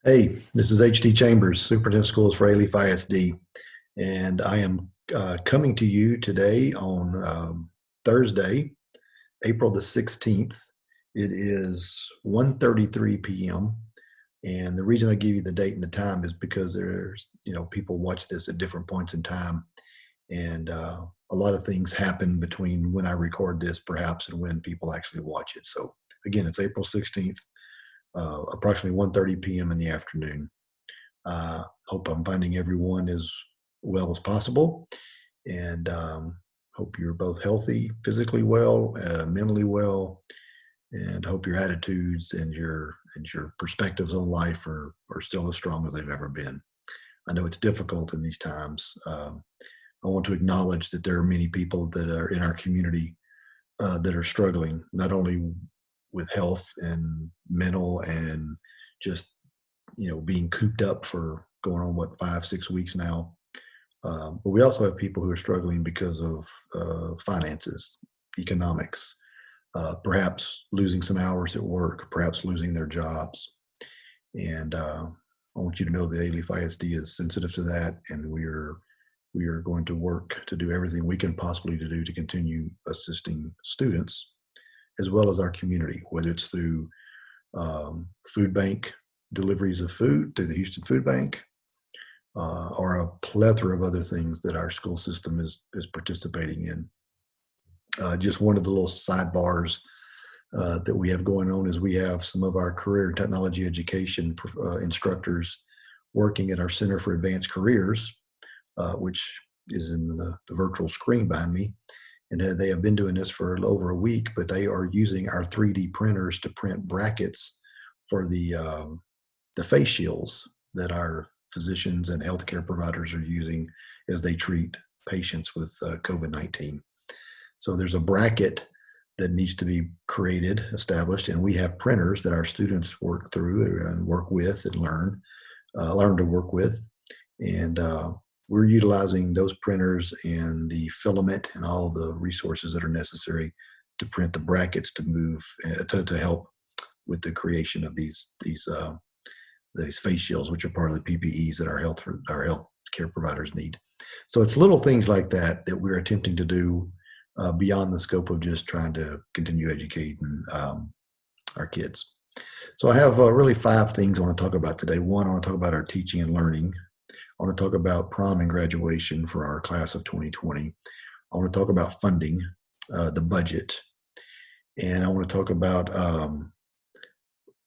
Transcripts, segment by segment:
Hey, this is H.D. Chambers, Superintendent of Schools for Alief ISD, and I am coming to you today on Thursday, April the 16th. It is 1:33 p.m. And the reason I give you the date and the time is because people watch this at different points in time, and a lot of things happen between when I record this, perhaps, and when people actually watch it. So again, it's April 16th, approximately 1:30 p.m. in the afternoon. Hope I'm finding everyone as well as possible, and hope you're both healthy, physically well, mentally well, and hope your attitudes and your perspectives on life are still as strong as they've ever been. I know it's difficult in these times. I want to acknowledge that there are many people that are in our community that are struggling, not only with health and mental and just being cooped up for going on what 5-6 weeks now. But we also have people who are struggling because of finances, economics, perhaps losing some hours at work, perhaps losing their jobs. And I want you to know the Alief ISD is sensitive to that, and we are going to work to do everything we can possibly to do to continue assisting students as well as our community, whether it's through food bank deliveries of food through the Houston Food Bank, or a plethora of other things that our school system is participating in. Just one of the little sidebars that we have going on is we have some of our career and technology education instructors working at our Center for Advanced Careers, which is in the virtual screen behind me. And they have been doing this for over a week, but they are using our 3D printers to print brackets for the face shields that our physicians and healthcare providers are using as they treat patients with COVID-19. So there's a bracket that needs to be created, established, and we have printers that our students work through and work with and learn to work with. And we're utilizing those printers and the filament and all the resources that are necessary to print the brackets to move to help with the creation of these face shields, which are part of the PPEs that our health care providers need. So it's little things like that that we're attempting to do beyond the scope of just trying to continue educating our kids. So I have really 5 things I want to talk about today. One, I want to talk about our teaching and learning. I want to talk about prom and graduation for our class of 2020. I want to talk about funding, the budget, and I want to talk about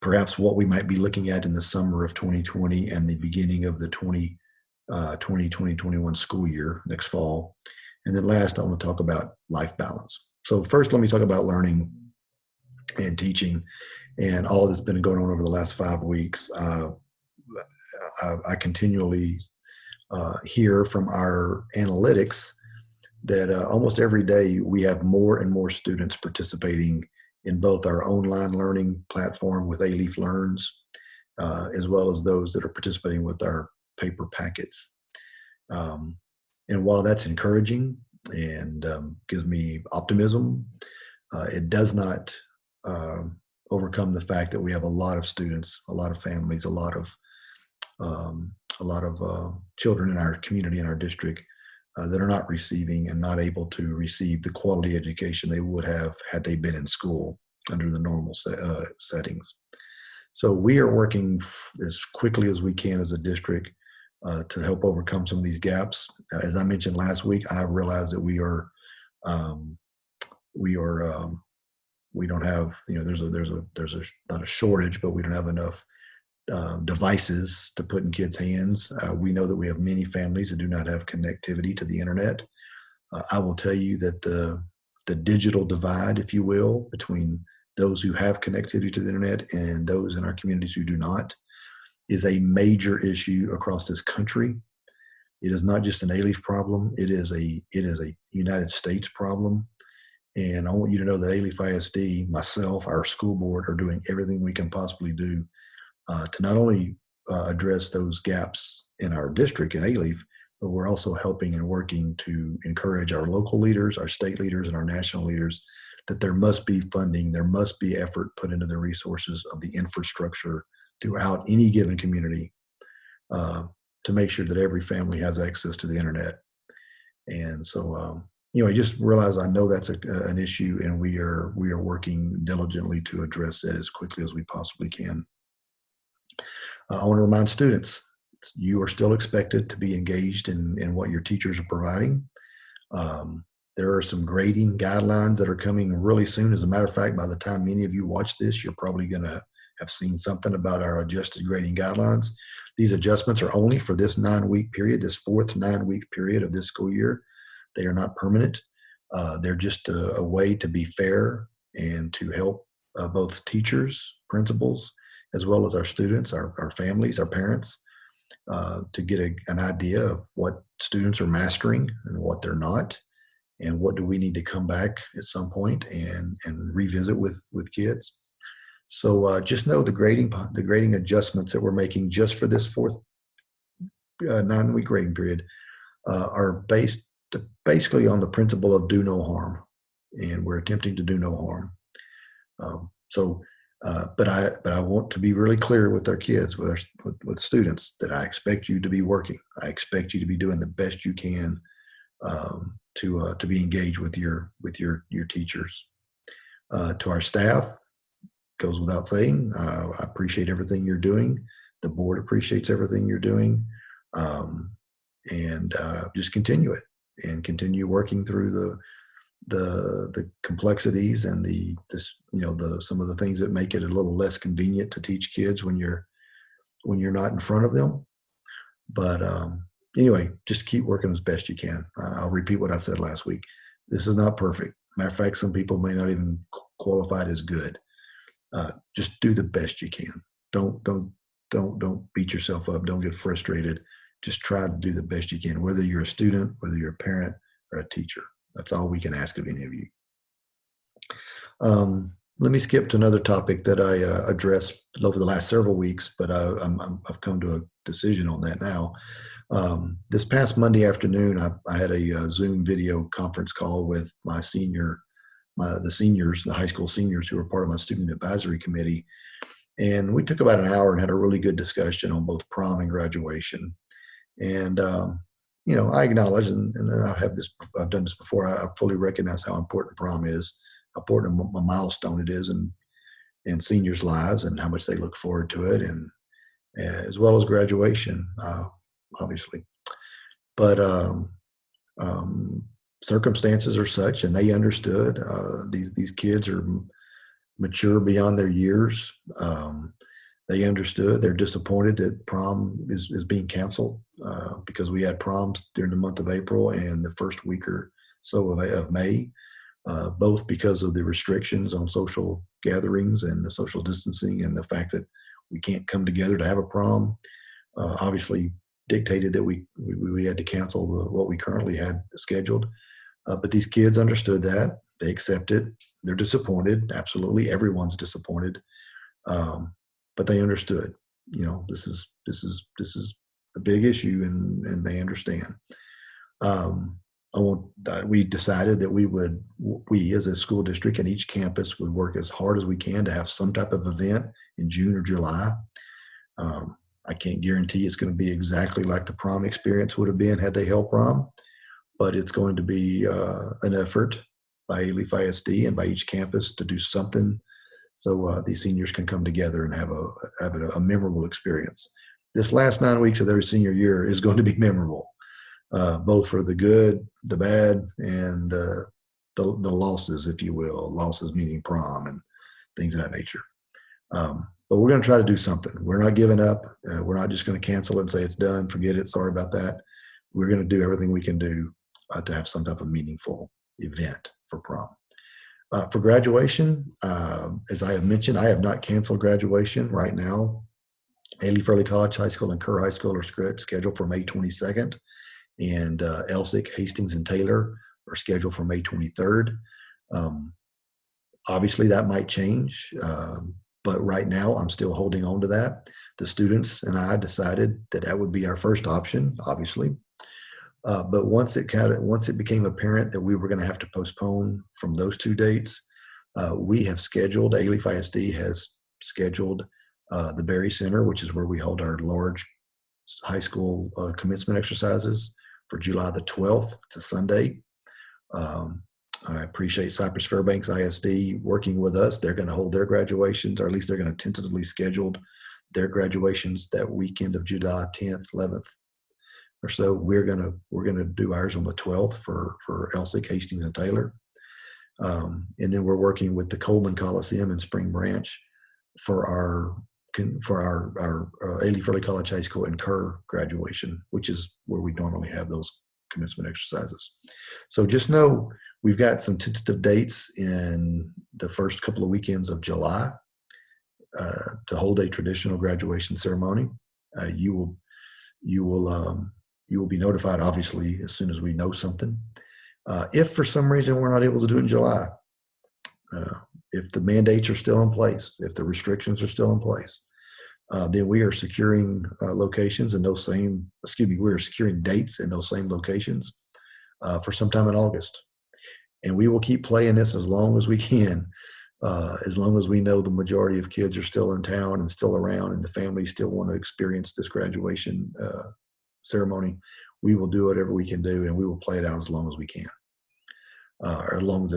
perhaps what we might be looking at in the summer of 2020 and the beginning of the 2021 school year next fall. And then last, I want to talk about life balance. So first, let me talk about learning and teaching and all that's been going on over the last 5 weeks. I continually hear from our analytics that almost every day we have more and more students participating in both our online learning platform with Alief Learns, as well as those that are participating with our paper packets. And while that's encouraging and gives me optimism, it does not overcome the fact that we have a lot of students, a lot of families, a lot of children in our community, in our district, that are not receiving and not able to receive the quality education they would have had they been in school under the normal settings. So we are working as quickly as we can as a district to help overcome some of these gaps. As I mentioned last week, I realized that we don't have, there's not a shortage, but we don't have enough devices to put in kids' hands. We know that we have many families that do not have connectivity to the internet. I will tell you that the digital divide, if you will, between those who have connectivity to the internet and those in our communities who do not, is a major issue across this country. It is not just an Alief problem. It is a United States problem. And I want you to know that Alief ISD, myself, our school board, are doing everything we can possibly do to not only address those gaps in our district in Alief, but we're also helping and working to encourage our local leaders, our state leaders, and our national leaders that there must be funding, there must be effort put into the resources of the infrastructure throughout any given community uh, to make sure that every family has access to the internet. And so, I just realize I know that's an issue, and we are working diligently to address that as quickly as we possibly can. I want to remind students you are still expected to be engaged in what your teachers are providing. Um, there are some grading guidelines that are coming really soon. As a matter of fact, by the time many of you watch this, you're probably going to have seen something about our adjusted grading guidelines. These adjustments are only for this 9-week period, this fourth 9-week period of this school year. They are not permanent. They're just a way to be fair and to help both teachers, principals, as well as our students, our families, our parents, to get an idea of what students are mastering and what they're not, and what do we need to come back at some point and revisit with kids. So just know the grading adjustments that we're making just for this fourth 9-week grading period are based basically on the principle of do no harm, and we're attempting to do no harm. But I want to be really clear with our kids, with students, that I expect you to be working. I expect you to be doing the best you can to be engaged with your teachers. To our staff, goes without saying, I appreciate everything you're doing. The board appreciates everything you're doing, and just continue it and continue working through the complexities and some of the things that make it a little less convenient to teach kids when you're not in front of them. But anyway, just keep working as best you can. I'll repeat what I said last week. This is not perfect. Matter of fact, some people may not even qualify it as good. Just do the best you can. Don't beat yourself up. Don't get frustrated. Just try to do the best you can, whether you're a student, whether you're a parent or a teacher. That's all we can ask of any of you. Let me skip to another topic that I addressed over the last several weeks, but I've come to a decision on that now. This past Monday afternoon, I had a Zoom video conference call with the seniors, the high school seniors who were part of my student advisory committee. And we took about an hour and had a really good discussion on both prom and graduation. And, I acknowledge, and I've done this before, I fully recognize how important prom is, how important a milestone it is in seniors' lives, and how much they look forward to it, and as well as graduation, obviously. But circumstances are such, and they understood. These kids are mature beyond their years. They understood. They're disappointed that prom is being canceled because we had proms during the month of April and the first week or so of May, both because of the restrictions on social gatherings and the social distancing, and the fact that we can't come together to have a prom. Obviously dictated that we had to cancel what we currently had scheduled. But these kids understood that. They accept it. They're disappointed. Absolutely, everyone's disappointed. But they understood. This is a big issue, and they understand. We decided that we as a school district and each campus would work as hard as we can to have some type of event in June or July. I can't guarantee it's going to be exactly like the prom experience would have been had they held prom, but it's going to be an effort by Alief ISD and by each campus to do something so these seniors can come together and have a memorable experience. This last 9 weeks of their senior year is going to be memorable, both for the good, the bad, and the losses, if you will. Losses meaning prom and things of that nature. But we're going to try to do something. We're not giving up. We're not just going to cancel it and say it's done, forget it, sorry about that. We're going to do everything we can do to have some type of meaningful event for prom. For graduation, as I have mentioned, I have not canceled graduation right now. Alief Early College High School and Kerr High School are scheduled for May 22nd, and Elsick, Hastings, and Taylor are scheduled for May 23rd. Obviously, that might change, but right now I'm still holding on to that. The students and I decided that would be our first option, obviously. But once it became apparent that we were going to have to postpone from those two dates, we have scheduled, Alief ISD has scheduled the Berry Center, which is where we hold our large high school commencement exercises for July the 12th. It's a Sunday. Um, I appreciate Cypress Fairbanks ISD working with us. They're going to hold their graduations, or at least they're going to tentatively schedule their graduations that weekend of July 10th, 11th or so. We're gonna do ours on the 12th for Elsick, Hastings, and Taylor. And then we're working with the Coleman Coliseum in Spring Branch for our Ailey Fairley College High School and Kerr graduation, which is where we normally have those commencement exercises. So just know we've got some tentative dates in the first couple of weekends of July to hold a traditional graduation ceremony. You will you will you will be notified, obviously, as soon as we know something. If for some reason we're not able to do it in July, uh, if the mandates are still in place, if the restrictions are still in place, then we are securing locations in those same, excuse me, we are securing dates in those same locations for sometime in August. And we will keep playing this as long as we can, as long as we know the majority of kids are still in town and still around and the families still want to experience this graduation ceremony. We will do whatever we can do and we will play it out as long as we can, or as long as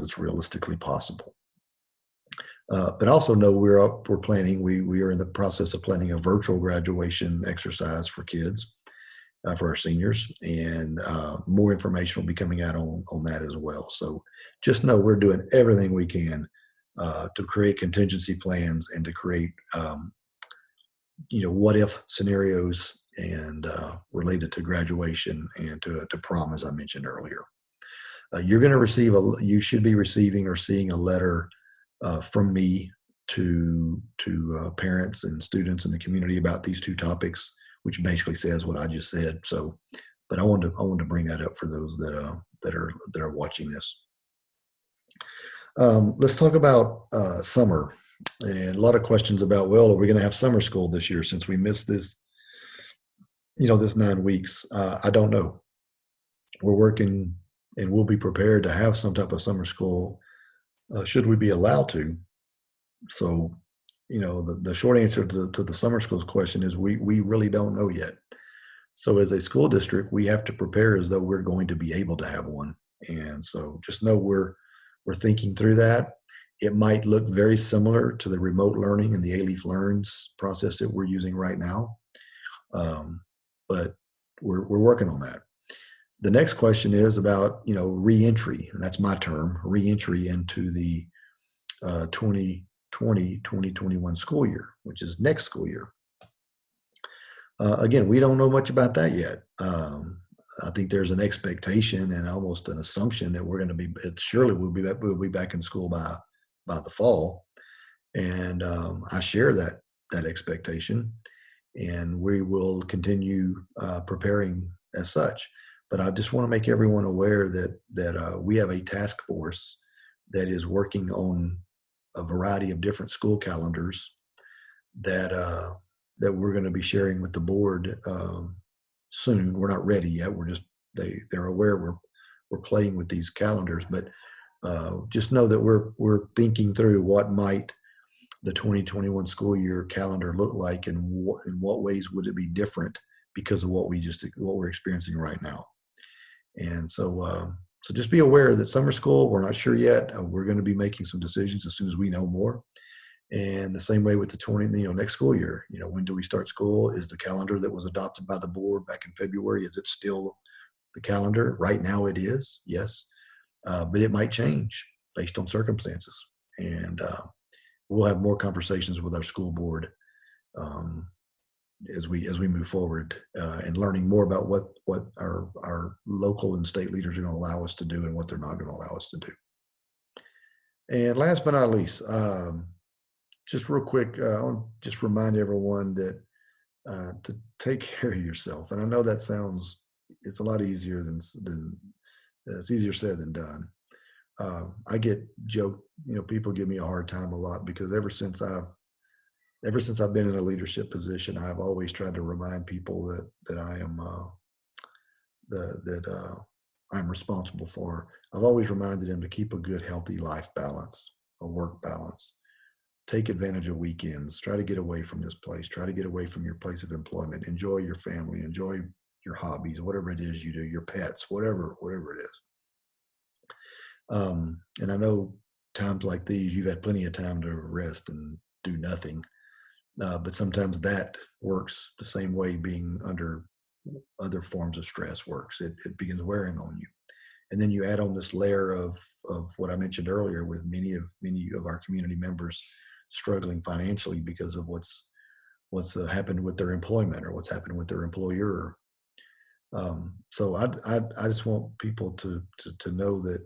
it's realistically possible. But also know we're planning. We are in the process of planning a virtual graduation exercise for kids, for our seniors, and more information will be coming out on that as well. So just know we're doing everything we can to create contingency plans and to create what if scenarios and related to graduation and to prom, as I mentioned earlier. You're going to you should be receiving or seeing a letter from me to parents and students in the community about these two topics, which basically says what I just said. So, but I wanted to bring that up for those that are watching this. Let's talk about summer, and a lot of questions about, well, are we going to have summer school this year since we missed this 9 weeks? I don't know. We're working, and we'll be prepared to have some type of summer school should we be allowed to. So, the short answer to the summer schools question is we really don't know yet. So as a school district, we have to prepare as though we're going to be able to have one. And so just know we're thinking through that. It might look very similar to the remote learning and the A-Leaf Learns process that we're using right now. But we're working on that. The next question is about, reentry, and that's my term, reentry into the 2020-2021 school year, which is next school year. Again, we don't know much about that yet. I think there's an expectation and almost an assumption that we'll be back in school by the fall, and I share that expectation, and we will continue preparing as such. But I just want to make everyone aware that we have a task force that is working on a variety of different school calendars that we're going to be sharing with the board soon. We're not ready yet. They're aware we're playing with these calendars, but just know that we're thinking through what might the 2021 school year calendar look like, and in what ways would it be different because of what we're experiencing right now. And so just be aware that summer school, we're not sure yet. We're going to be making some decisions as soon as we know more. And the same way with the next school year, when do we start school? Is the calendar that was adopted by the board back in February, is it still the calendar? Right now it is, yes. But it might change based on circumstances. And we'll have more conversations with our school board as we move forward and learning more about what our local and state leaders are going to allow us to do and what they're not going to allow us to do. And last but not least, just real quick, I want to just remind everyone that to take care of yourself. And I know that it's a lot easier than it's easier said than done. I get joked, people give me a hard time a lot because ever since I've been in a leadership position, I've always tried to remind people that I am I'm responsible for. I've always reminded them to keep a good, healthy life balance, a work balance, take advantage of weekends. Try to get away from this place. Try to get away from your place of employment. Enjoy your family. Enjoy your hobbies, whatever it is you do, your pets, whatever it is. And I know times like these, you've had plenty of time to rest and do nothing. But sometimes that works the same way being under other forms of stress works. It begins wearing on you. And then you add on this layer of what I mentioned earlier with many of our community members struggling financially because of what's happened with their employment or what's happened with their employer. So I just want people to know that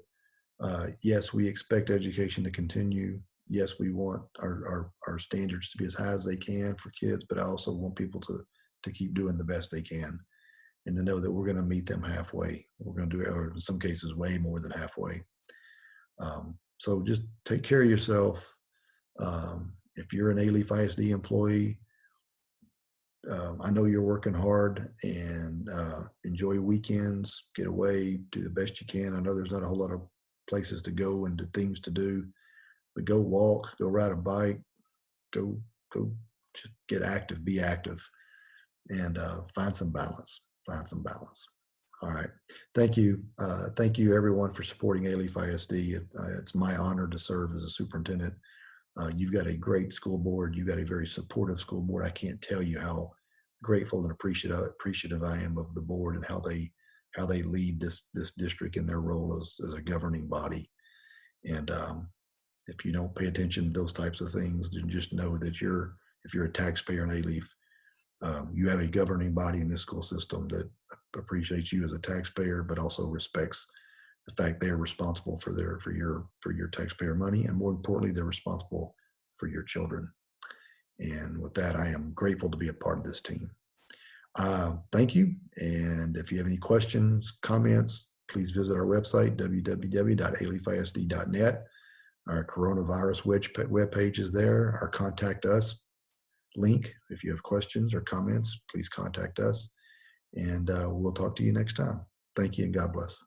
yes, we expect education to continue. Yes, we want our standards to be as high as they can for kids, but I also want people to keep doing the best they can and to know that we're going to meet them halfway. We're going to do it, or in some cases, way more than halfway. So just take care of yourself. If you're an A-Leaf ISD employee, I know you're working hard and enjoy weekends, get away, do the best you can. I know there's not a whole lot of places to go and things to do, but go walk, go ride a bike, go just get active, be active, and find some balance. Find some balance. All right. Thank you. Thank you, everyone, for supporting A-Leaf ISD. It's my honor to serve as a superintendent. You've got a great school board. You've got a very supportive school board. I can't tell you how grateful and appreciative I am of the board and how they lead this district in their role as a governing body. And if you don't pay attention to those types of things, then just know that if you're a taxpayer in A-Leaf, you have a governing body in this school system that appreciates you as a taxpayer, but also respects the fact they are responsible for your taxpayer money, and more importantly, they're responsible for your children. And with that, I am grateful to be a part of this team. Thank you. And if you have any questions, comments, please visit our website, www.aleafisd.net. Our coronavirus web page is there. Our contact us link. If you have questions or comments, please contact us. And we'll talk to you next time. Thank you and God bless.